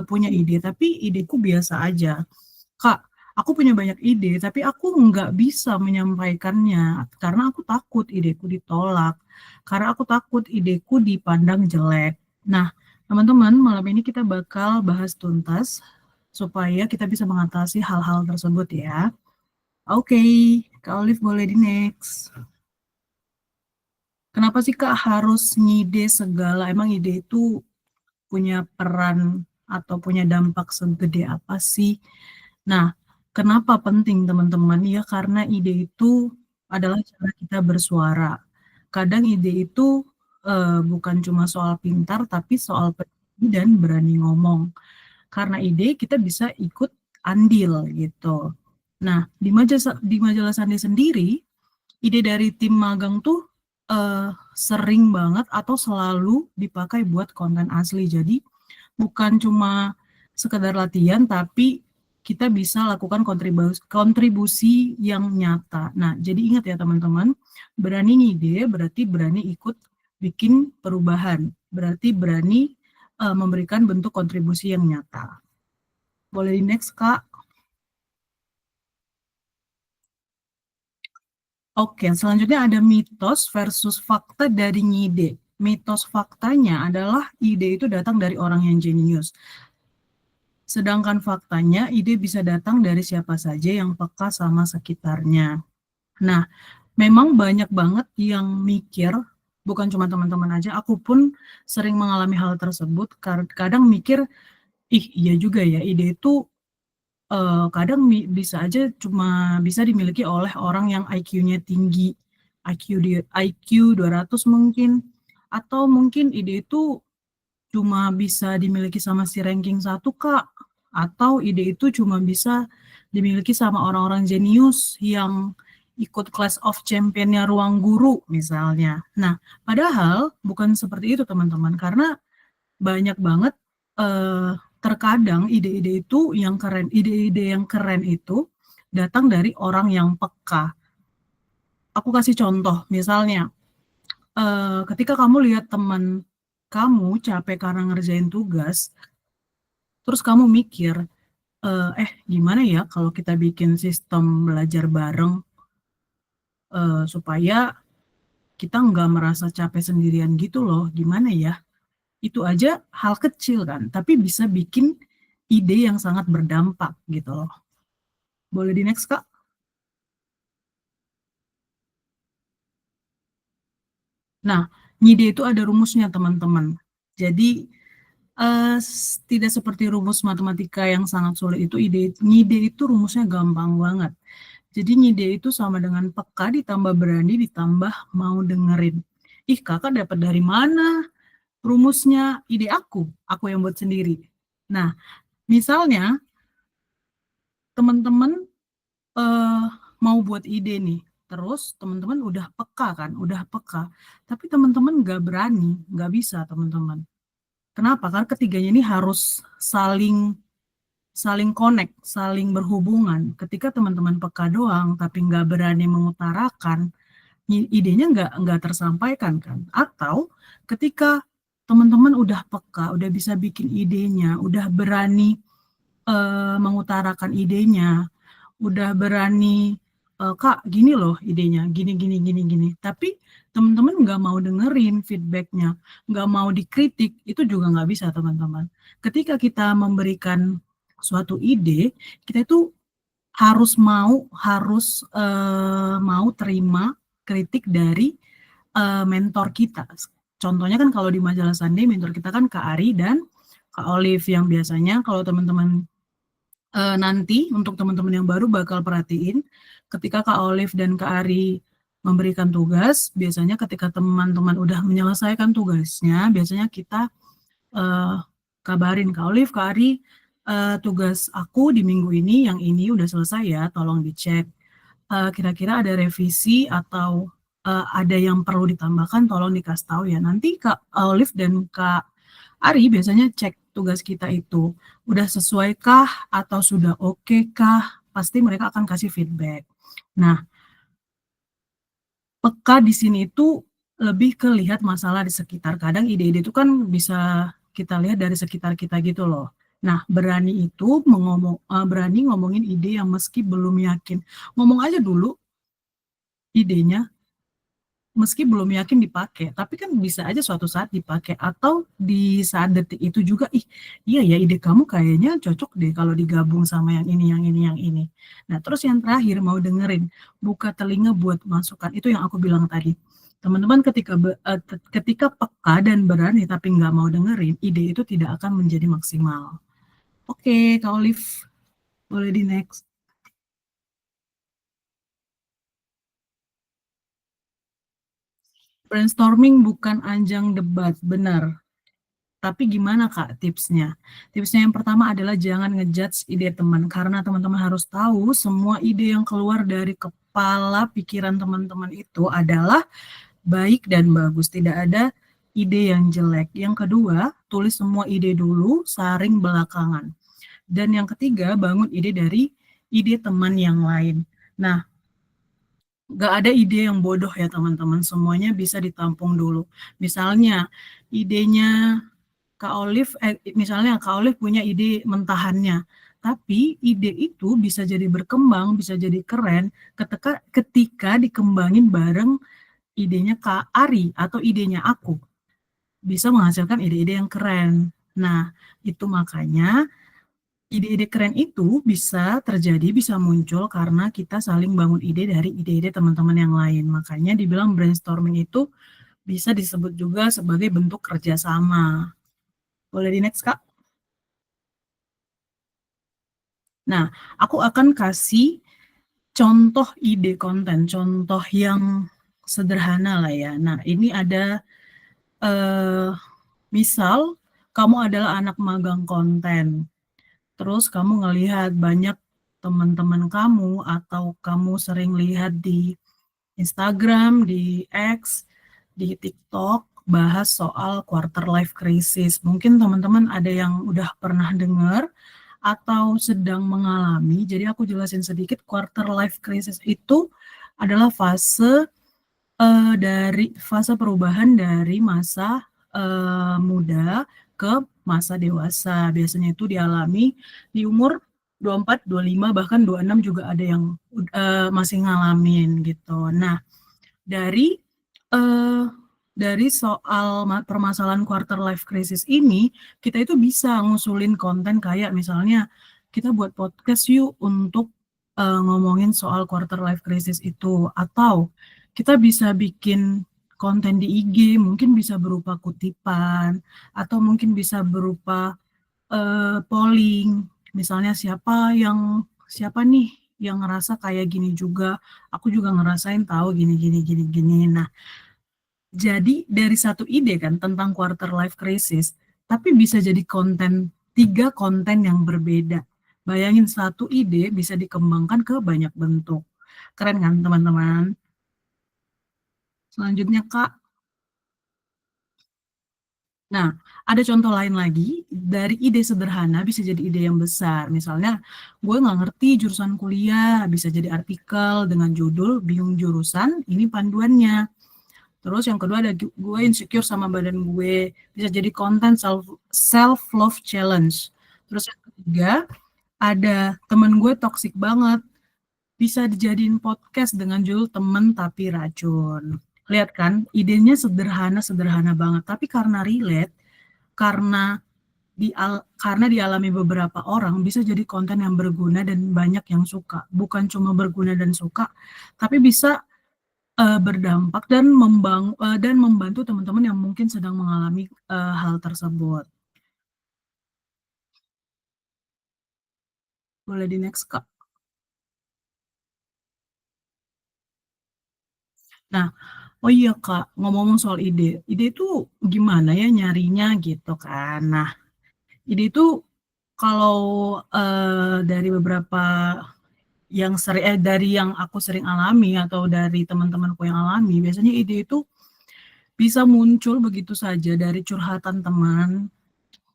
punya ide, tapi ideku biasa aja. Kak, aku punya banyak ide, tapi aku nggak bisa menyampaikannya karena aku takut ideku ditolak, karena aku takut ideku dipandang jelek. Nah, teman-teman, malam ini kita bakal bahas tuntas supaya kita bisa mengatasi hal-hal tersebut ya. Oke, Kak Olive boleh di next. Kenapa sih Kak harus ngide segala? Emang ide itu punya peran atau punya dampak segede apa sih? Nah, kenapa penting teman-teman? Ya karena ide itu adalah cara kita bersuara. Kadang ide itu bukan cuma soal pintar, tapi soal peduli dan berani ngomong. Karena ide kita bisa ikut andil gitu. Nah, di majalah Sandi sendiri, ide dari tim magang tuh sering banget atau selalu dipakai buat konten asli. Jadi bukan cuma sekedar latihan, tapi kita bisa lakukan kontribusi yang nyata. Nah, jadi ingat ya teman-teman, berani ngide berarti berani ikut bikin perubahan, berarti berani memberikan bentuk kontribusi yang nyata. Boleh di next, Kak? Oke, selanjutnya ada mitos versus fakta dari ngide. Mitos faktanya adalah ide itu datang dari orang yang jenius. Sedangkan faktanya, ide bisa datang dari siapa saja yang peka sama sekitarnya. Nah, memang banyak banget yang mikir, bukan cuma teman-teman aja, aku pun sering mengalami hal tersebut, kadang mikir, ih iya juga ya, ide itu kadang bisa aja cuma bisa dimiliki oleh orang yang IQ-nya tinggi, IQ 200 mungkin, atau mungkin ide itu cuma bisa dimiliki sama si ranking 1 Kak, atau ide itu cuma bisa dimiliki sama orang-orang jenius yang ikut Class of Champion-nya ruang guru misalnya. Nah, padahal bukan seperti itu teman-teman, karena banyak banget terkadang ide-ide itu yang keren, ide-ide yang keren itu datang dari orang yang peka. Aku kasih contoh, misalnya ketika kamu lihat teman kamu capek karena ngerjain tugas, terus kamu mikir, gimana ya kalau kita bikin sistem belajar bareng supaya kita nggak merasa capek sendirian gitu loh, gimana ya? Itu aja hal kecil kan, tapi bisa bikin ide yang sangat berdampak gitu loh. Boleh di next, Kak? Nah, ngide itu ada rumusnya, teman-teman. Jadi, tidak seperti rumus matematika yang sangat sulit itu, ngide itu rumusnya gampang banget. Jadi ngide itu sama dengan peka ditambah berani ditambah mau dengerin. Ih, Kakak dapat dari mana rumusnya? Ide aku yang buat sendiri. Nah, misalnya teman-teman eh, mau buat ide nih, terus teman-teman udah peka kan, udah peka, tapi teman-teman nggak berani, nggak bisa teman-teman. Kenapa? Karena ketiganya ini harus saling saling connect, saling berhubungan. Ketika teman-teman peka doang, tapi nggak berani mengutarakan, idenya nggak tersampaikan kan. Atau ketika teman-teman udah peka, udah bisa bikin idenya, udah berani mengutarakan idenya, udah berani, Kak gini loh idenya, gini gini gini gini. Tapi teman-teman nggak mau dengerin feedbacknya, nggak mau dikritik, itu juga nggak bisa teman-teman. Ketika kita memberikan suatu ide, kita itu harus mau terima kritik dari mentor kita. Contohnya kan kalau di majalah Sunday, mentor kita kan Kak Ari dan Kak Olive, yang biasanya kalau teman-teman nanti untuk teman-teman yang baru bakal perhatiin, ketika Kak Olive dan Kak Ari memberikan tugas, biasanya ketika teman-teman udah menyelesaikan tugasnya, biasanya kita kabarin Kak Olive, Kak Ari, tugas aku di minggu ini yang ini udah selesai ya, tolong dicek. Kira-kira ada revisi atau ada yang perlu ditambahkan, tolong dikasih tahu ya. Nanti Kak Olive dan Kak Ari biasanya cek tugas kita itu udah sesuai kah atau sudah oke kah, pasti mereka akan kasih feedback. Nah, peka di sini itu lebih ke lihat masalah di sekitar. Kadang ide-ide itu kan bisa kita lihat dari sekitar kita gitu loh. Nah, berani ngomongin ide yang meski belum yakin. Ngomong aja dulu idenya, meski belum yakin dipakai, tapi kan bisa aja suatu saat dipakai atau di saat detik itu juga, ih, iya ya ide kamu kayaknya cocok deh kalau digabung sama yang ini, yang ini, yang ini. Nah, terus yang terakhir mau dengerin, buka telinga buat masukan. Itu yang aku bilang tadi. Teman-teman ketika peka dan berani tapi nggak mau dengerin, ide itu tidak akan menjadi maksimal. Oke, Kak Olive, boleh di next. Brainstorming bukan ajang debat, benar. Tapi gimana Kak tipsnya? Tipsnya yang pertama adalah jangan ngejudge ide teman, karena teman-teman harus tahu semua ide yang keluar dari kepala pikiran teman-teman itu adalah baik dan bagus, tidak ada ide yang jelek. Yang kedua, tulis semua ide dulu, saring belakangan. Dan yang ketiga, bangun ide dari ide teman yang lain. Nah, nggak ada ide yang bodoh ya teman-teman, semuanya bisa ditampung dulu. Misalnya, idenya Kak Olive, misalnya Kak Olive punya ide mentahannya, tapi ide itu bisa jadi berkembang, bisa jadi keren ketika dikembangin bareng idenya Kak Ari atau idenya aku, bisa menghasilkan ide-ide yang keren. Nah, itu makanya ide-ide keren itu bisa terjadi, bisa muncul karena kita saling bangun ide dari ide-ide teman-teman yang lain. Makanya dibilang brainstorming itu bisa disebut juga sebagai bentuk kerjasama. Boleh di next, Kak? Nah, aku akan kasih contoh ide konten, contoh yang sederhana lah ya. Nah, ini ada eh, misal kamu adalah anak magang konten, terus kamu ngelihat banyak teman-teman kamu atau kamu sering lihat di Instagram, di X, di TikTok bahas soal quarter life crisis. Mungkin teman-teman ada yang udah pernah dengar atau sedang mengalami. Jadi aku jelasin sedikit, quarter life crisis itu adalah dari fase perubahan dari masa muda ke masa dewasa. Biasanya itu dialami di umur 24, 25, bahkan 26 juga ada yang masih ngalamin gitu. Nah, dari eh, dari soal permasalahan quarter life crisis ini, kita itu bisa ngusulin konten kayak misalnya kita buat podcast yuk untuk ngomongin soal quarter life crisis itu, atau kita bisa bikin konten di IG, mungkin bisa berupa kutipan, atau mungkin bisa berupa polling, misalnya siapa nih yang ngerasa kayak gini juga, aku juga ngerasain tahu gini gini gini gini. Nah, jadi dari satu ide kan tentang quarter life crisis, tapi bisa jadi tiga konten yang berbeda. Bayangin satu ide bisa dikembangkan ke banyak bentuk. Keren kan teman-teman? Selanjutnya Kak, nah, ada contoh lain lagi, dari ide sederhana bisa jadi ide yang besar. Misalnya, gue nggak ngerti jurusan kuliah, bisa jadi artikel dengan judul Bingung Jurusan, ini panduannya. Terus yang kedua ada gue insecure sama badan gue, bisa jadi konten self love challenge. Terus yang ketiga, ada temen gue toxic banget, bisa dijadiin podcast dengan judul Temen Tapi Racun. Lihat kan, idenya sederhana banget, tapi karena relate, karena karena dialami beberapa orang, bisa jadi konten yang berguna dan banyak yang suka. Bukan cuma berguna dan suka, tapi bisa berdampak dan membantu teman-teman yang mungkin sedang mengalami hal tersebut. Boleh di next, Kak. Nah, oh iya Kak, ngomong-ngomong soal ide. Ide itu gimana ya nyarinya gitu kan. Nah, ide itu kalau dari beberapa dari yang aku sering alami atau dari teman-temanku yang alami, biasanya ide itu bisa muncul begitu saja dari curhatan teman,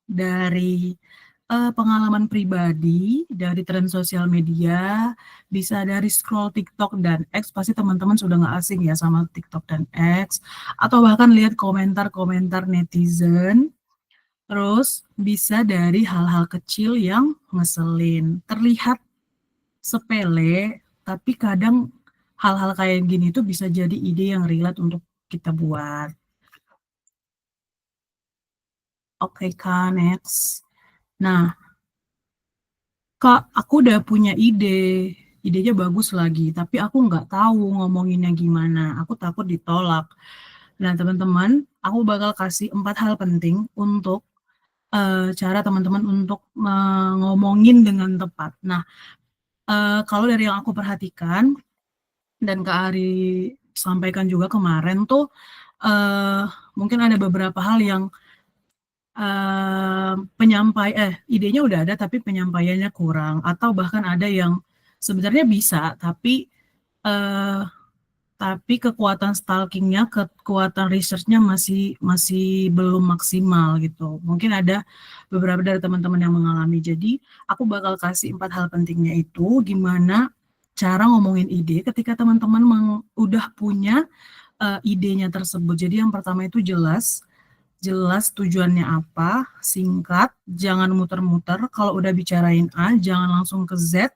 dari pengalaman pribadi, dari tren sosial media, bisa dari scroll TikTok dan X, pasti teman-teman sudah nggak asing ya sama TikTok dan X, atau bahkan lihat komentar-komentar netizen, Terus bisa dari hal-hal kecil yang ngeselin. Terlihat sepele, tapi kadang hal-hal kayak gini tuh bisa jadi ide yang relate untuk kita buat. Oke, Kak, next. Nah, Kak, aku udah punya ide. Idenya bagus lagi, tapi aku nggak tahu ngomonginnya gimana. Aku takut ditolak. Nah, teman-teman, aku bakal kasih 4 hal penting untuk cara teman-teman untuk ngomongin dengan tepat. Nah, kalau dari yang aku perhatikan dan Kak Ari sampaikan juga kemarin tuh, mungkin ada beberapa hal yang idenya udah ada tapi penyampaiannya kurang, atau bahkan ada yang sebenarnya bisa eh, tapi kekuatan stalking-nya, kekuatan research-nya masih masih belum maksimal gitu. Mungkin ada beberapa dari teman-teman yang mengalami. Jadi aku bakal kasih 4 hal pentingnya itu, gimana cara ngomongin ide ketika teman-teman udah punya idenya tersebut. Jadi yang pertama itu jelas, jelas tujuannya apa, singkat, jangan muter-muter. Kalau udah bicarain A, jangan langsung ke Z.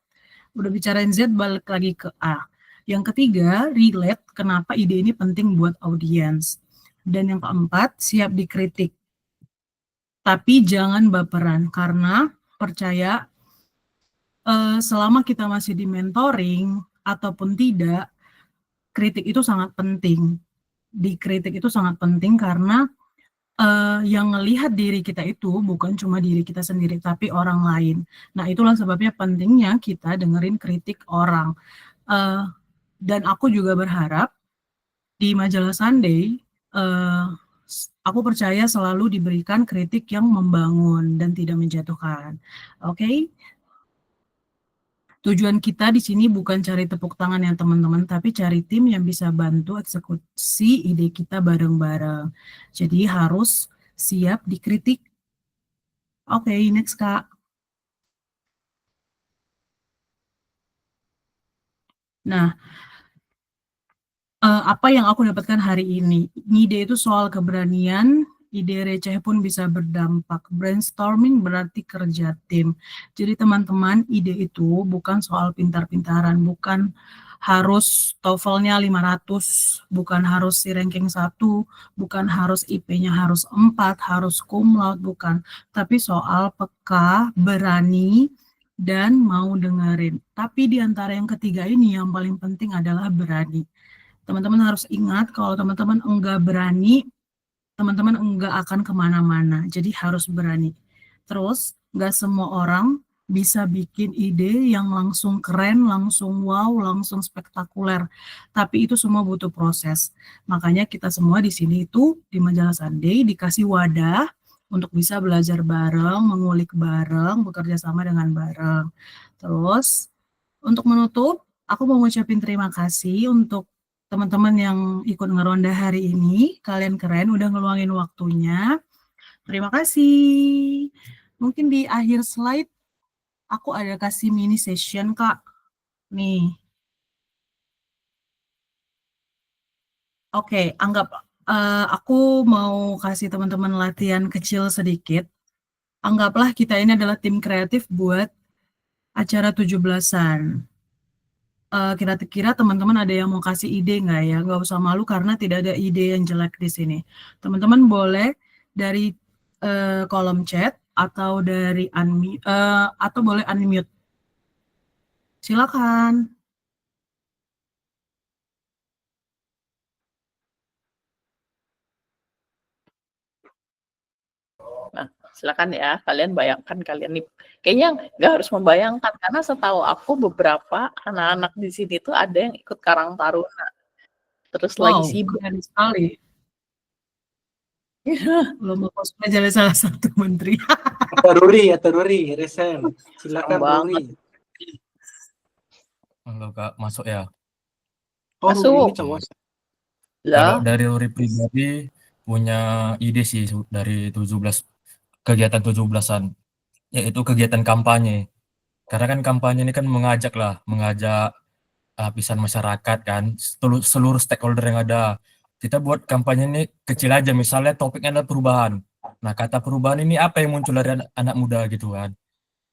Udah bicarain Z, balik lagi ke A. Yang ketiga, relate kenapa ide ini penting buat audiens. Dan yang keempat, siap dikritik. Tapi jangan baperan, karena percaya selama kita masih di mentoring ataupun tidak, kritik itu sangat penting. Dikritik itu sangat penting karena yang ngelihat diri kita itu bukan cuma diri kita sendiri, tapi orang lain. Nah, itulah sebabnya pentingnya kita dengerin kritik orang. Uh, dan aku juga berharap di majalah Sunday, aku percaya selalu diberikan kritik yang membangun dan tidak menjatuhkan. Oke? Tujuan kita di sini bukan cari tepuk tangan ya teman-teman, tapi cari tim yang bisa bantu eksekusi ide kita bareng-bareng. Jadi harus siap dikritik. Oke, next Kak. Nah, apa yang aku dapatkan hari ini? Ide itu soal keberanian, ide receh pun bisa berdampak. Brainstorming berarti kerja tim. Jadi teman-teman, ide itu bukan soal pintar-pintaran, bukan harus TOEFL-nya 500, bukan harus si ranking 1, bukan harus IP-nya harus 4, harus cum laude, bukan. Tapi soal peka, berani, dan mau dengerin. Tapi di antara yang ketiga ini yang paling penting adalah berani. Teman-teman harus ingat kalau teman-teman enggak berani, teman-teman enggak akan kemana-mana. Jadi harus berani. Terus, enggak semua orang bisa bikin ide yang langsung keren, langsung wow, langsung spektakuler. Tapi itu semua butuh proses. Makanya kita semua di sini itu di Majalah Sunday dikasih wadah untuk bisa belajar bareng, mengulik bareng, bekerja sama dengan bareng. Terus, untuk menutup, aku mau ngucapin terima kasih untuk teman-teman yang ikut ngeronda hari ini. Kalian keren, udah ngeluangin waktunya. Terima kasih. Mungkin di akhir slide, aku ada kasih mini session, Kak. Nih, oke, anggap aku mau kasih teman-teman latihan kecil sedikit. Anggaplah kita ini adalah tim kreatif buat acara 17-an. Kira-kira teman-teman ada yang mau kasih ide nggak ya? Nggak usah malu karena tidak ada ide yang jelek di sini. Teman-teman boleh dari kolom chat atau dari atau boleh unmute. Silakan. Nah, silakan ya, kalian bayangkan kalian nih. Kayaknya nggak harus membayangkan, karena setahu aku beberapa anak-anak di sini tuh ada yang ikut Karang Taruna. Terus lagi Wow, sibuk. keren sekali. Lomba cosplay jadi salah satu menteri. Atau Ruri, Resen. Silakan Ruri. Halo Kak, masuk ya? Oh, Masuk. Ruri ini cowok. Kalau dari Ruri pribadi punya ide sih dari 17 kegiatan 17-an, yaitu kegiatan kampanye. Karena kan kampanye ini kan mengajak lapisan masyarakat kan, seluruh stakeholder yang ada. Kita buat kampanye ini kecil aja, misalnya topiknya adalah perubahan. Nah, kata perubahan ini apa yang muncul dari anak muda gitu kan.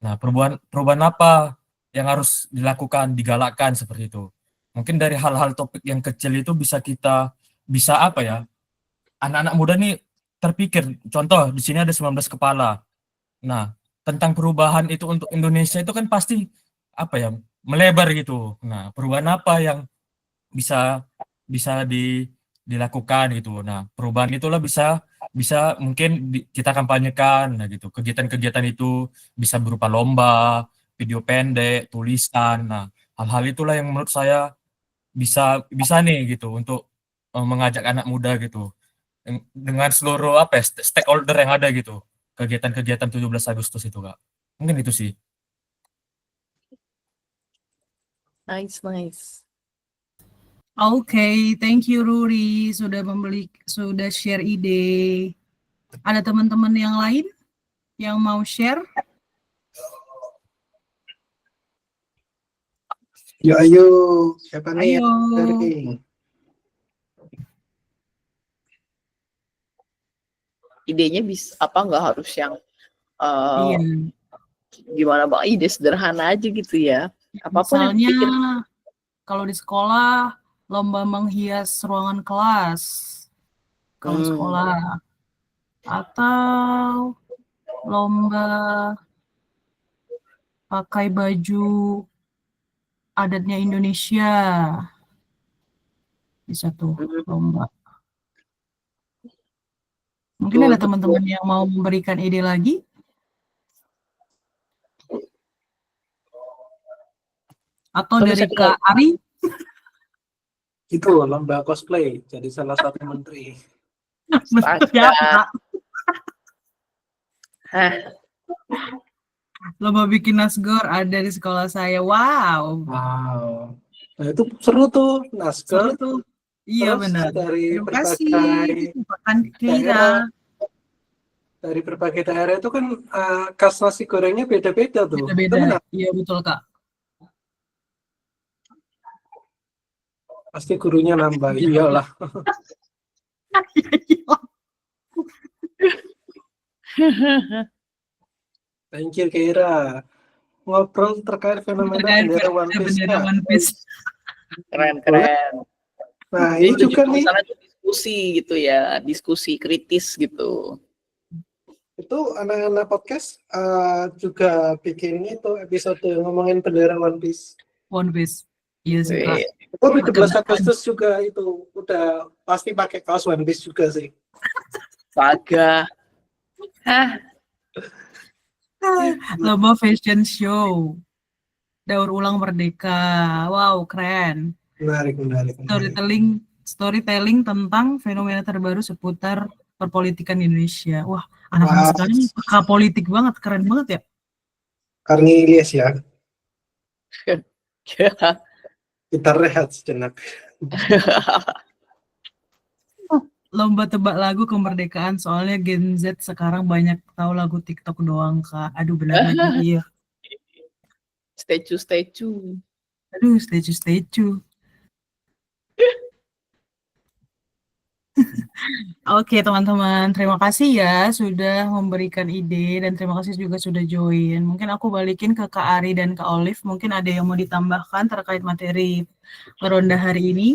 Nah, perubahan apa yang harus dilakukan, digalakkan seperti itu. Mungkin dari hal-hal topik yang kecil itu bisa apa ya, anak-anak muda nih terpikir, contoh di sini ada 19 kepala. Nah, tentang perubahan itu untuk Indonesia itu kan pasti apa ya, melebar gitu. Nah, perubahan apa yang bisa bisa dilakukan gitu. Nah, perubahan itulah bisa bisa mungkin kita kampanyekan, nah gitu. Kegiatan-kegiatan itu bisa berupa lomba, video pendek, tulisan. Nah, hal-hal itulah yang menurut saya bisa bisa nih gitu untuk mengajak anak muda gitu dengan seluruh apa ya, stakeholder yang ada gitu. Kegiatan-kegiatan 17 Agustus itu, Kak. Mungkin itu sih. Nice. Oke, thank you Ruri sudah share ide. Ada teman-teman yang lain yang mau share? Ayo, siapa nih Ayo. yang sharing? Idenya bisa apa nggak harus yang Iya. gimana Bang, ide sederhana aja gitu ya. Apapun yang Misalnya bikin kalau di sekolah lomba menghias ruangan kelas kalau sekolah, atau lomba pakai baju adatnya Indonesia, bisa tuh lomba. Mungkin ada teman-teman yang mau memberikan ide lagi? Atau dari Kak Ari? Itu lomba cosplay, jadi salah satu menteri. Siapa? Lomba bikin nasgor ada di sekolah saya. Wow. Nah, itu seru tuh, naskah. Seru tuh. Iya benar. Dari Terima kasih. Dari berbagai daerah itu kan khas nasi gorengnya beda-beda tuh. Beda-beda. Iya betul Kak. Pasti gurunya nambah, iyalah. Thank you Keira. Ngobrol terkait fenomena bendera One Piece. Keren. Nah, ini juga nih. Diskusi gitu ya, diskusi kritis gitu. Itu anak-anak podcast juga bikin itu episode ngomongin bendera One Piece. Iya sih Kak. Itu 17 Agustus juga itu udah pasti pakai kaos One Piece juga sih. Saga. Lomba fashion show. Daur ulang merdeka. Wow, keren. Menarik. Storytelling tentang fenomena terbaru seputar perpolitikan Indonesia. Wah, anak-anak sekarang peka politik banget, keren banget ya. Cornelius ya. Kita rehat sejenak. Lomba tebak lagu kemerdekaan, soalnya Gen Z sekarang banyak tahu lagu TikTok doang, Kak. Aduh, benar lagi, iya. Statue. Aduh, statue. Oke, teman-teman. Terima kasih ya sudah memberikan ide dan terima kasih juga sudah join. Mungkin aku balikin ke Kak Ari dan Kak Olive. Mungkin ada yang mau ditambahkan terkait materi ronda hari ini.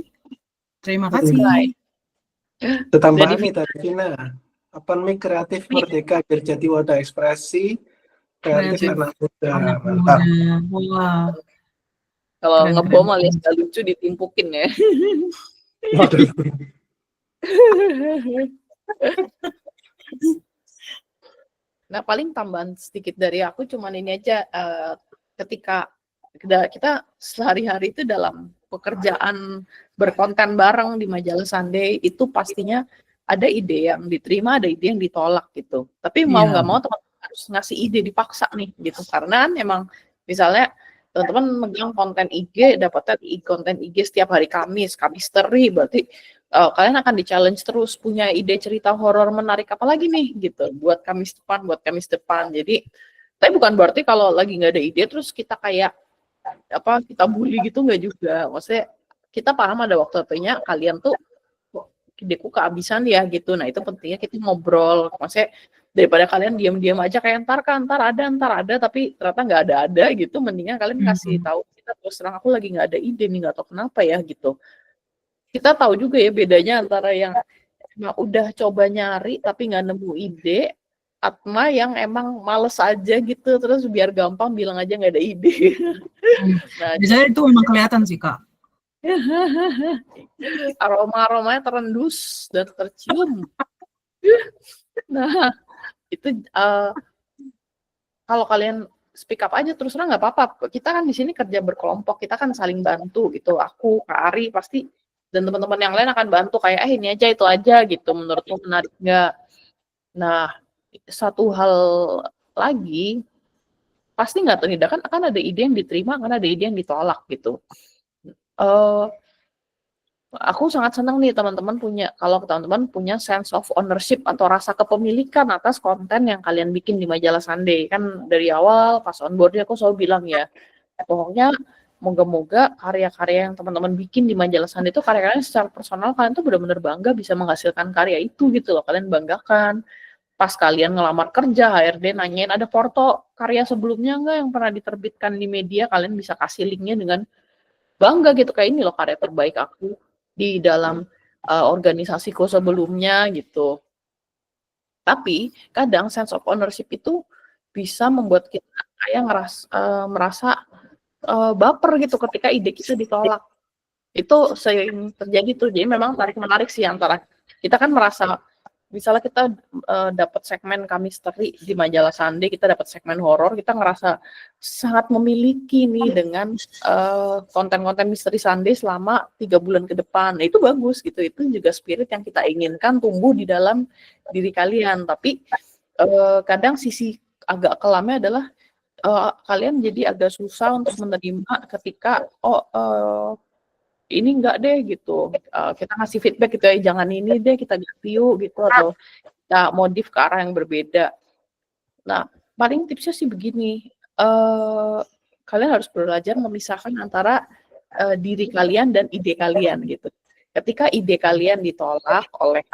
Terima kasih. Tambahan nih tadi Vina. Open mic kreatif merdeka biar jadi wadah ekspresi kreatif anak muda. Mantap. Wah. Kalau ngebom alias gak lucu ditimpukin ya. Nah, paling tambahan sedikit dari aku cuman ini aja, ketika kita sehari-hari itu dalam pekerjaan berkonten bareng di majalah Sunday itu pastinya ada ide yang diterima, ada ide yang ditolak gitu. Tapi mau nggak mau teman-teman harus ngasih ide dipaksa nih gitu, karena memang misalnya teman-teman megang konten IG, dapatnya konten IG setiap hari Kamis teri, berarti kalian akan di-challenge terus punya ide cerita horor menarik apa lagi nih gitu buat Kamis depan. Jadi tapi bukan berarti kalau lagi nggak ada ide terus kita kayak kita bully gitu, nggak juga. Maksudnya kita paham ada waktunya kalian tuh ideku kehabisan ya gitu. Nah itu pentingnya kita ngobrol, maksudnya daripada kalian diam-diam aja kayak ntar ada, tapi ternyata nggak ada gitu, mendingan kalian kasih tahu kita terus terang aku lagi nggak ada ide nih, nggak tahu kenapa ya gitu. Kita tahu juga ya bedanya antara yang udah coba nyari tapi nggak nemu ide, atma yang emang males aja gitu, terus biar gampang bilang aja nggak ada ide. Nah, Biasanya itu memang kelihatan sih Kak. aromanya terendus dan tercium. Nah, itu kalau kalian speak up aja terus terang nggak apa-apa. Kita kan di sini kerja berkelompok, kita kan saling bantu gitu. Aku, Kak Ari pasti dan teman-teman yang lain akan bantu kayak ini aja itu aja gitu. Menurutmu menarik nggak? Nah, satu hal lagi pasti nggak tidak kan akan ada ide yang diterima, akan ada ide yang ditolak gitu. Aku sangat senang nih kalau teman-teman punya sense of ownership atau rasa kepemilikan atas konten yang kalian bikin di majalah Sunday. Kan dari awal pas onboardnya aku selalu bilang ya, pokoknya moga-moga karya-karya yang teman-teman bikin di majalah Sunday itu karya-karya secara personal kalian tuh benar-benar bangga bisa menghasilkan karya itu gitu loh, kalian banggakan. Pas kalian ngelamar kerja, HRD nanyain ada foto karya sebelumnya nggak yang pernah diterbitkan di media, kalian bisa kasih linknya dengan bangga gitu, kayak ini loh karya terbaik aku di dalam organisasiku sebelumnya gitu. Tapi kadang sense of ownership itu bisa membuat kita kayak merasa baper gitu ketika ide kita ditolak. Itu sering terjadi tuh. Jadi memang tarik-menarik sih antara kita kan merasa misalnya kita dapat segmen Kamisteri di majalah Sunday, kita dapat segmen horor, kita ngerasa sangat memiliki nih dengan konten-konten Misteri Sunday selama 3 bulan ke depan. Nah, itu bagus gitu. Itu juga spirit yang kita inginkan tumbuh di dalam diri kalian. Tapi kadang sisi agak kelamnya adalah kalian jadi agak susah untuk menerima ketika ini enggak deh gitu, kita ngasih feedback gitu ya, jangan ini deh kita ganti yuk gitu, atau kita modif ke arah yang berbeda. Nah, paling tipsnya sih begini, kalian harus belajar memisahkan antara diri kalian dan ide kalian gitu. Ketika ide kalian ditolak oleh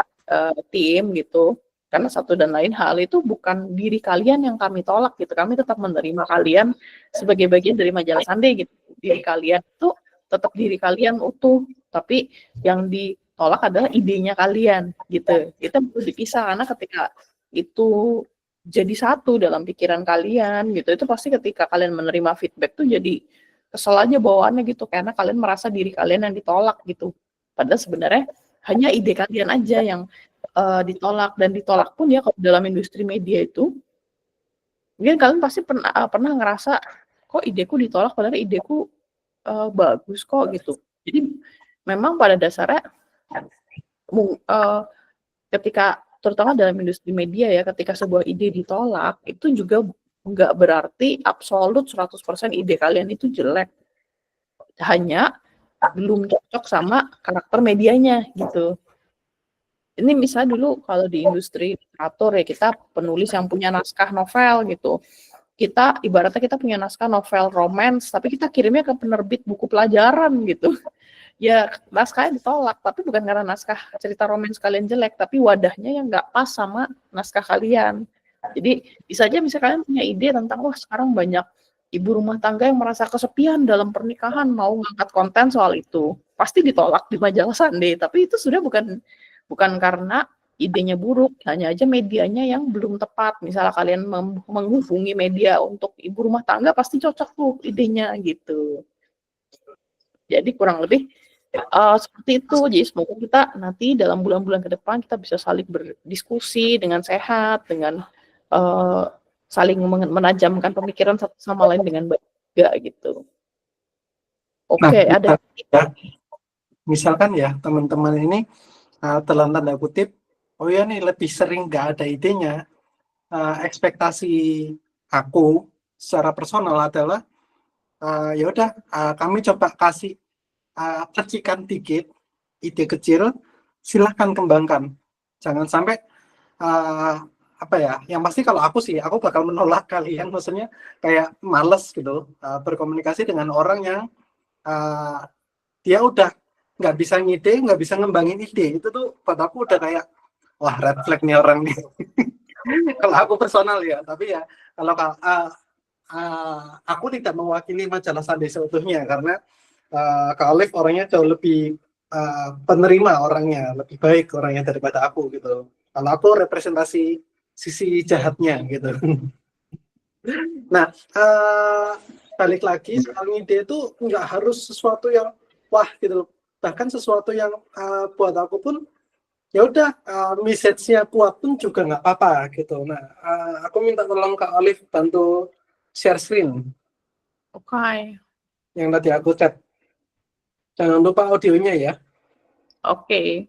tim gitu, karena satu dan lain hal itu bukan diri kalian yang kami tolak gitu, kami tetap menerima kalian sebagai bagian dari majalah Sunday gitu. Diri kalian itu tetap diri kalian utuh, tapi yang ditolak adalah idenya kalian gitu. Itu perlu dipisah karena ketika itu jadi satu dalam pikiran kalian gitu, itu pasti ketika kalian menerima feedback tuh jadi kesel aja bawaannya gitu, karena kalian merasa diri kalian yang ditolak gitu. Padahal sebenarnya hanya ide kalian aja yang ditolak, dan ditolak pun ya kalau dalam industri media itu mungkin kalian pasti pernah ngerasa kok ideku ditolak padahal ideku bagus kok gitu. Jadi memang pada dasarnya ketika terutama dalam industri media ya, ketika sebuah ide ditolak itu juga nggak berarti absolut 100% ide kalian itu jelek. Hanya belum cocok sama karakter medianya gitu. Ini misalnya dulu kalau di industri literatur ya, kita penulis yang punya naskah novel gitu. Kita ibaratnya kita punya naskah novel romance, tapi kita kirimnya ke penerbit buku pelajaran gitu. Ya naskahnya ditolak, tapi bukan karena naskah cerita romance kalian jelek, tapi wadahnya yang nggak pas sama naskah kalian. Jadi bisa aja misalnya kalian punya ide tentang wah sekarang banyak ibu rumah tangga yang merasa kesepian dalam pernikahan, mau ngangkat konten soal itu, pasti ditolak di majalah Sunday. Tapi itu sudah bukan karena idenya buruk, hanya aja medianya yang belum tepat. Misalnya kalian menghubungi media untuk ibu rumah tangga, pasti cocok tuh idenya gitu. Jadi kurang lebih seperti itu. Jadi semoga kita nanti dalam bulan-bulan ke depan kita bisa saling berdiskusi dengan sehat, dengan saling menajamkan pemikiran satu sama lain dengan baik gitu. Oke, ada. Misalkan ya teman-teman ini dalam tanda kutip, oh ya nih lebih sering nggak ada idenya. Ekspektasi aku secara personal adalah ya udah kami coba kasih percikan dikit ide kecil, silahkan kembangkan. Jangan sampai apa ya? Yang pasti kalau aku sih, aku bakal menolak kalian, maksudnya kayak males gitu berkomunikasi dengan orang yang dia udah nggak bisa ngide, nggak bisa ngembangin ide, itu tuh buat aku udah kayak wah red flag nih orang nih. Kalau aku personal ya, tapi ya kalau aku tidak mewakili majalah Sunday seutuhnya karena Kak Olive orangnya jauh lebih penerima orangnya, lebih baik orangnya daripada aku gitu. Kalau aku representasi sisi jahatnya gitu. Nah, balik lagi soal ide itu nggak harus sesuatu yang wah gitu. Bahkan sesuatu yang buat aku pun ya udah message-nya kuat pun juga nggak apa-apa gitu. Nah, aku minta tolong Kak Olive bantu share screen Oke. yang tadi aku chat. Jangan lupa audionya ya. Oke.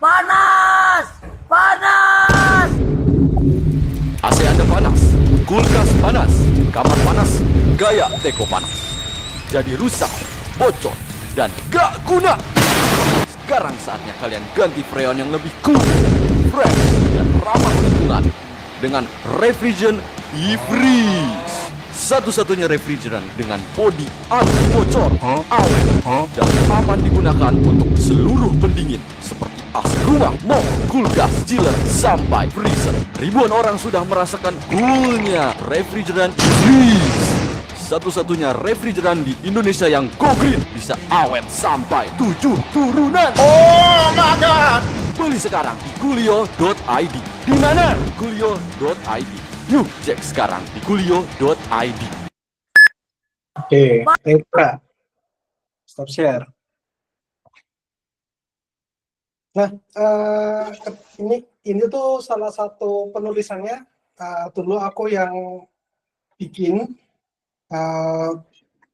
Panas! Panas! AC Anda panas, kulkas panas, kamar panas, gaya teko panas. Jadi rusak, bocor, dan gak guna. Sekarang saatnya kalian ganti freon yang lebih cool, fresh, dan ramah lingkungan dengan Refrigerant E-Freeze. Satu-satunya refrigerant dengan bodi anti bocor, awet, dan aman digunakan untuk seluruh pendingin seperti AC rumah, mall, kulkas, chiller, sampai freezer. Ribuan orang sudah merasakan coolnya Refrigerant E-Freeze. Satu-satunya refrigeran di Indonesia yang go green, bisa awet sampai 7 turunan. Oh my god! Beli sekarang di coolio.id. Di mana? coolio.id. Yuk cek sekarang di coolio.id. Oke, thank you Kak. Stop share. Nah, ini tuh salah satu penulisannya dulu aku yang bikin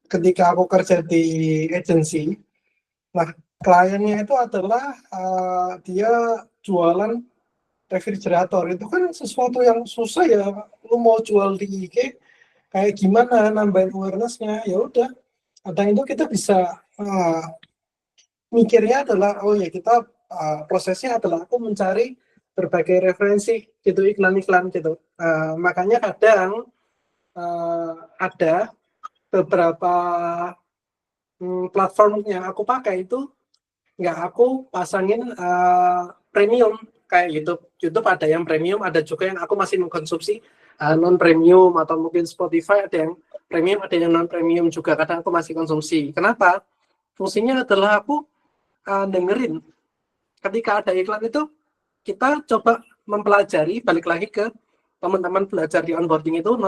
ketika aku kerja di agensi. Nah, kliennya itu adalah dia jualan refrigerator. Itu kan sesuatu yang susah ya. Lu mau jual di IG kayak gimana nambahin awareness-nya? Ya udah. Kadang itu kita bisa mikirnya adalah oh ya kita prosesnya adalah aku mencari berbagai referensi gitu iklan-iklan gitu. Makanya kadang ada beberapa platform yang aku pakai itu nggak aku pasangin premium kayak YouTube. YouTube ada yang premium, ada juga yang aku masih mengkonsumsi non premium, atau mungkin Spotify ada yang premium, ada yang non premium juga. Kadang aku masih konsumsi. Kenapa? Fungsinya adalah aku dengerin. Ketika ada iklan itu kita coba mempelajari, balik lagi ke teman-teman belajar di onboarding itu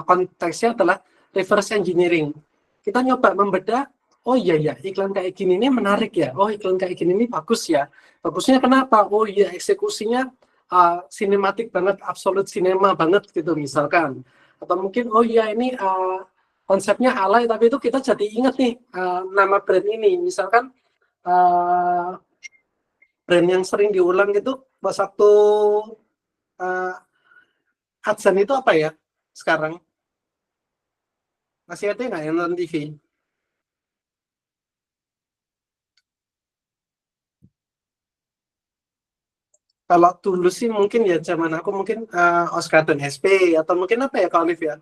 konteksnya adalah reverse engineering. Kita nyoba membedah, oh iya ya iklan kayak gini ini menarik ya, oh iklan kayak gini ini bagus ya. Bagusnya kenapa? Oh iya eksekusinya sinematik banget, absolute cinema banget gitu misalkan. Atau mungkin oh iya ini konsepnya alay tapi itu kita jadi ingat nih nama brand ini. Misalkan brand yang sering diulang itu pas waktu Adsen itu apa ya sekarang? Masih ada nggak yang nonton TV? Kalau dulu sih mungkin ya zaman aku mungkin Oscar dan SP atau mungkin apa ya Kak Olive ya?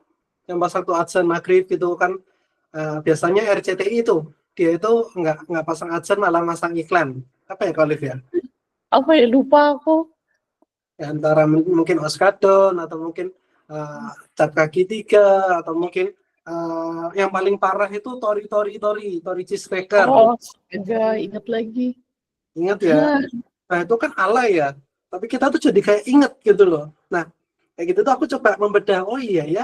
Yang pas waktu Adsen maghrib gitu kan biasanya RCTI itu dia itu nggak pasang Adsen malah masang iklan. Apa ya Kak Olive ya? Apa ya, lupa aku. Ya, antara mungkin Oskadon atau mungkin Cap Kaki 3 atau mungkin yang paling parah itu Tori cheese cracker. Oh, astaga, ingat lagi. Ingat ya. Nah, itu kan alay ya. Tapi kita tuh jadi kayak inget gitu loh. Nah, kayak gitu tuh aku coba membedah, oh iya ya,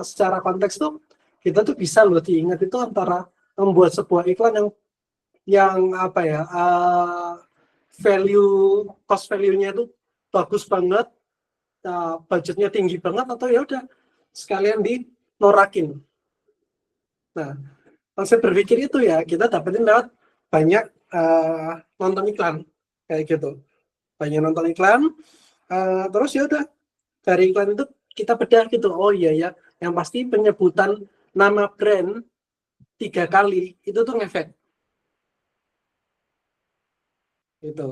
secara konteks tuh kita tuh bisa loh diingat itu antara membuat sebuah iklan yang apa ya, cost value-nya itu bagus banget, budgetnya tinggi banget, atau ya udah sekalian dinorakin. Nah, konsep berpikir itu ya kita dapetin lewat banyak nonton iklan kayak gitu. Banyak nonton iklan, terus ya udah dari iklan itu kita bedah gitu. Oh iya ya, yang pasti penyebutan nama brand 3 kali itu tuh ngefek. Gitu.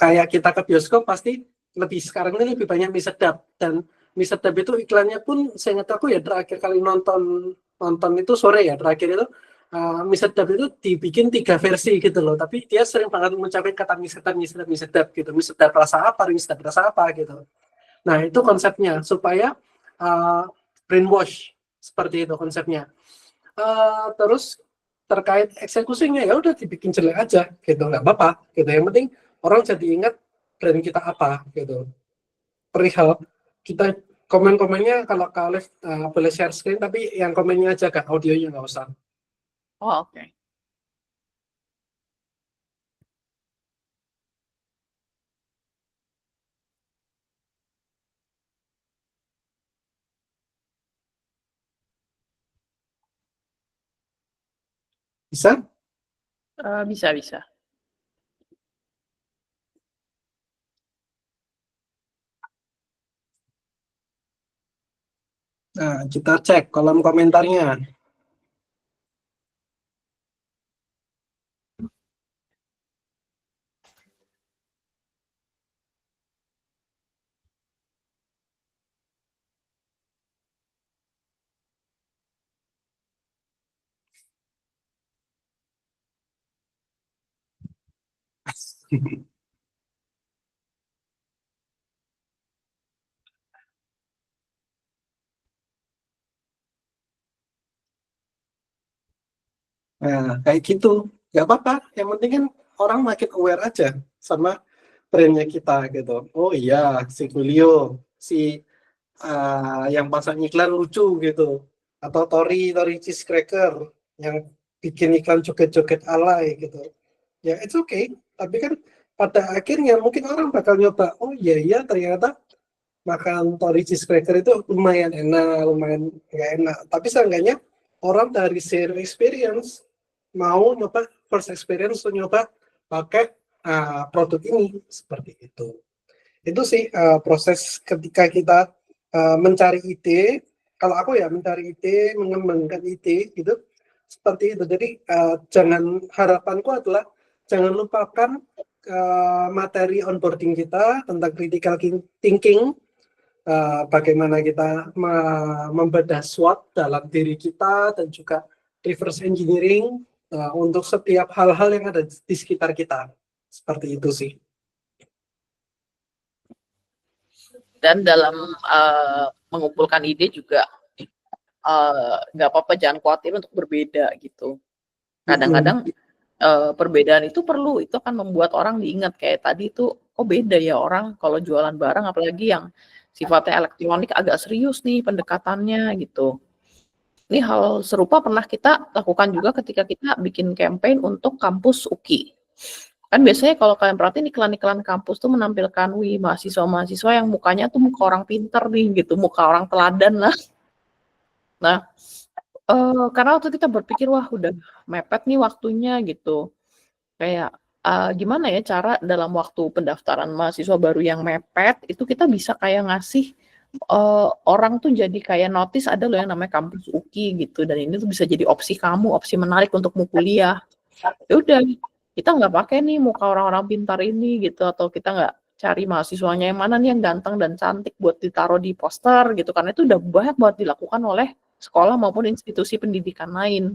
Kayak kita ke bioskop pasti lebih sekarang ini lebih banyak mie sedap, dan mie sedap itu iklannya pun seingat aku ya terakhir kali nonton itu sore ya terakhir itu mie sedap itu dibikin 3 versi gitu loh, tapi dia sering banget mengucapkan kata mie sedap gitu, mie sedap rasa apa, mie sedap rasa apa gitu. Nah itu konsepnya supaya brainwash, seperti itu konsepnya. Terus terkait eksekusinya ya udah dibikin jelek aja gitu, nggak apa-apa gitu, yang penting orang jadi ingat brand kita apa gitu. Perihal kita komen-komennya kalau Kak Alif boleh share screen, tapi yang komennya aja Kak, audionya nggak usah. Oh, oke. Bisa? Bisa. Nah kita cek kolom komentarnya. Nah, kayak gitu. Nggak apa-apa. Yang penting kan orang makin aware aja sama brandnya kita gitu. Oh iya, si Julio, si yang pasang iklan lucu gitu. Atau Tori Cheese Cracker yang bikin iklan joget-joget alay gitu. Ya, it's okay. Tapi kan pada akhirnya mungkin orang bakal nyoba. Oh iya, ternyata makan Tori Cheese Cracker itu lumayan enak, lumayan nggak enak. Tapi seenggaknya orang dari zero experience mau nyoba, first experience untuk nyoba pakai produk ini, seperti itu. Itu sih proses ketika kita mencari ide. Kalau aku ya mencari ide, mengembangkan ide gitu, seperti itu. Jadi jangan, harapanku adalah jangan lupakan materi onboarding kita tentang critical thinking, bagaimana kita membedah SWOT dalam diri kita, dan juga reverse engineering untuk setiap hal-hal yang ada di sekitar kita. Seperti itu sih. Dan dalam mengumpulkan ide juga nggak apa-apa, jangan khawatir untuk berbeda gitu. Kadang-kadang perbedaan itu perlu, itu akan membuat orang diingat. Kayak tadi itu, kok beda ya orang kalau jualan barang, apalagi yang sifatnya elektronik agak serius nih pendekatannya gitu. Ini hal serupa pernah kita lakukan juga ketika kita bikin campaign untuk kampus UKI. Kan biasanya kalau kalian perhatiin iklan-iklan kampus tuh menampilkan mahasiswa-mahasiswa yang mukanya tuh muka orang pinter nih gitu, muka orang teladan lah. Nah, karena waktu kita berpikir, wah udah mepet nih waktunya gitu. Kayak gimana ya cara dalam waktu pendaftaran mahasiswa baru yang mepet, itu kita bisa kayak ngasih orang tuh jadi kayak notice ada loh yang namanya kampus UKI gitu, dan ini tuh bisa jadi opsi kamu, opsi menarik untuk mau kuliah. Ya udah, kita nggak pakai nih muka orang-orang pintar ini gitu, atau kita nggak cari mahasiswanya yang mana nih yang ganteng dan cantik buat ditaruh di poster gitu, karena itu udah banyak buat dilakukan oleh sekolah maupun institusi pendidikan lain.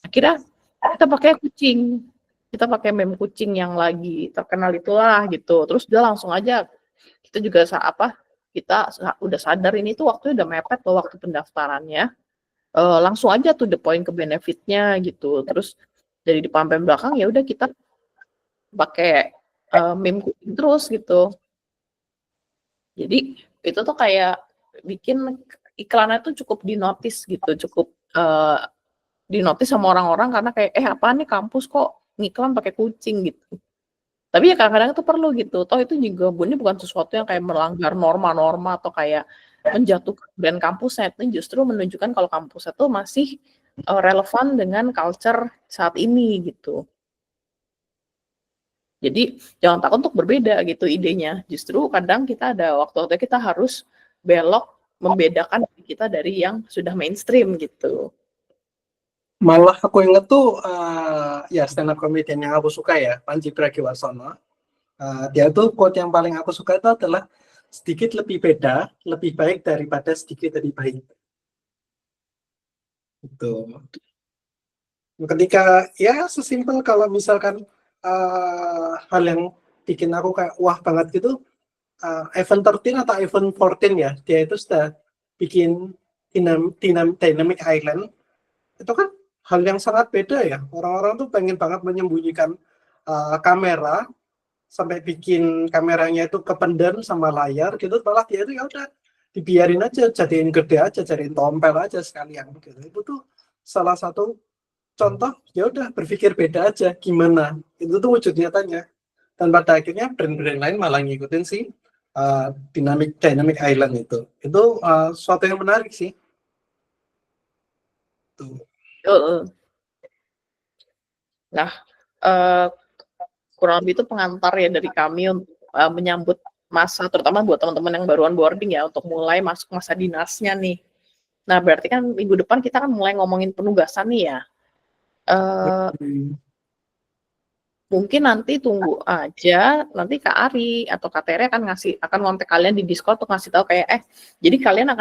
Akhirnya kita pakai kucing, kita pakai meme kucing yang lagi terkenal itulah gitu. Terus dia langsung aja, kita juga kita udah sadar ini tuh waktunya udah mepet loh waktu pendaftarannya. Langsung aja tuh the point ke benefitnya gitu. Terus dari depan sampai belakang ya udah kita pakai meme kucing terus gitu. Jadi itu tuh kayak bikin iklannya tuh cukup dinotis gitu, cukup dinotis sama orang-orang, karena kayak apaan nih kampus kok ngiklan pakai kucing gitu. Tapi ya kadang-kadang itu perlu gitu. Toh itu juga ini bukan sesuatu yang kayak melanggar norma-norma atau kayak menjatuhkan brand kampusnya. Itu justru menunjukkan kalau kampusnya tuh masih relevan dengan culture saat ini gitu. Jadi jangan takut untuk berbeda gitu idenya. Justru kadang kita ada waktu-waktu kita harus belok membedakan kita dari yang sudah mainstream gitu. Malah aku inget tuh ya stand up comedian yang aku suka ya, Panji Pragiwaksono. Dia tuh quote yang paling aku suka itu adalah sedikit lebih beda, lebih baik daripada sedikit lebih baik. Gitu. Ketika ya sesimpel kalau misalkan hal yang bikin aku kayak wah banget gitu, Event 13 atau Event 14 ya, dia itu sudah bikin Dynamic Island. Itu kan hal yang sangat beda ya. Orang-orang tuh pengen banget menyembunyikan kamera sampai bikin kameranya itu kependem sama layar gitu, malah dia itu ya udah dibiarin aja, jadiin gede aja, jadiin tompel aja sekalian gitu. Itu tuh salah satu contoh ya udah berpikir beda aja gimana. Itu tuh wujud nyatanya. Dan pada akhirnya brand-brand lain malah ngikutin si Dynamic Island itu. Itu suatu yang menarik sih. Tuh. Nah, kurang lebih itu pengantar ya dari kami untuk menyambut masa, terutama buat teman-teman yang baru onboarding ya, untuk mulai masuk masa dinasnya nih. Nah, berarti kan minggu depan kita kan mulai ngomongin penugasan nih ya. Mungkin nanti tunggu aja, nanti Kak Ari atau Kak Tere akan ngontek kalian di Discord untuk ngasih tahu kayak jadi kalian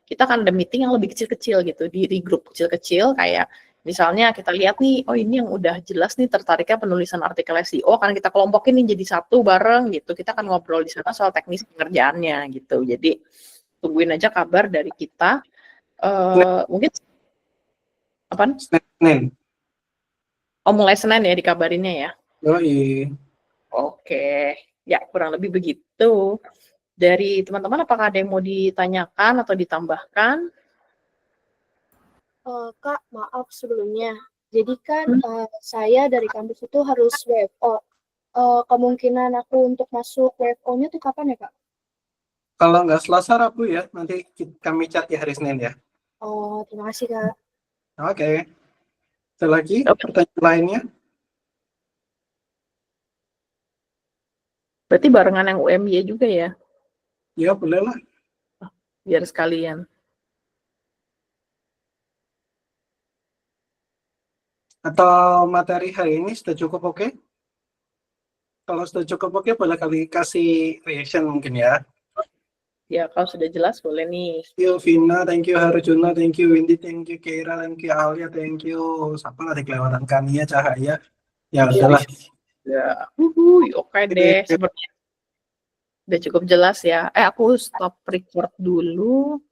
kita akan ada meeting yang lebih kecil-kecil gitu, di grup kecil-kecil kayak misalnya kita lihat nih, oh ini yang udah jelas nih tertariknya penulisan artikel SEO, kan kita kelompokin nih jadi satu bareng gitu, kita akan ngobrol di sana soal teknis pengerjaannya gitu. Jadi tungguin aja kabar dari kita. Mungkin apaan? Senin. Oh, mulai Senin ya dikabarinnya ya. Yoi. Oke, ya kurang lebih begitu. Dari teman-teman, apakah ada yang mau ditanyakan atau ditambahkan? Kak, maaf sebelumnya. Jadi kan saya dari kampus itu harus WFO. Kemungkinan aku untuk masuk WFO-nya tuh kapan ya, Kak? Kalau nggak Selasa, Rabu ya, nanti kami chat di hari Senin ya. Oh, terima kasih, Kak. Oke. Ada lagi pertanyaan lainnya? Berarti barengan yang UMY juga ya? Ya, boleh lah. Biar sekalian. Atau materi hari ini sudah cukup oke? Kalau sudah cukup oke, boleh kali kasih reaction mungkin ya. Ya, kalau sudah jelas boleh nih. Thank you Vina, thank you Harjuna, thank you Windy, thank you Keira, thank you Alia, thank you siapa lagi kelewatan Kania, Cahaya. Ya udahlah. Ya, oke deh. Sepertinya udah cukup jelas ya. Aku stop record dulu.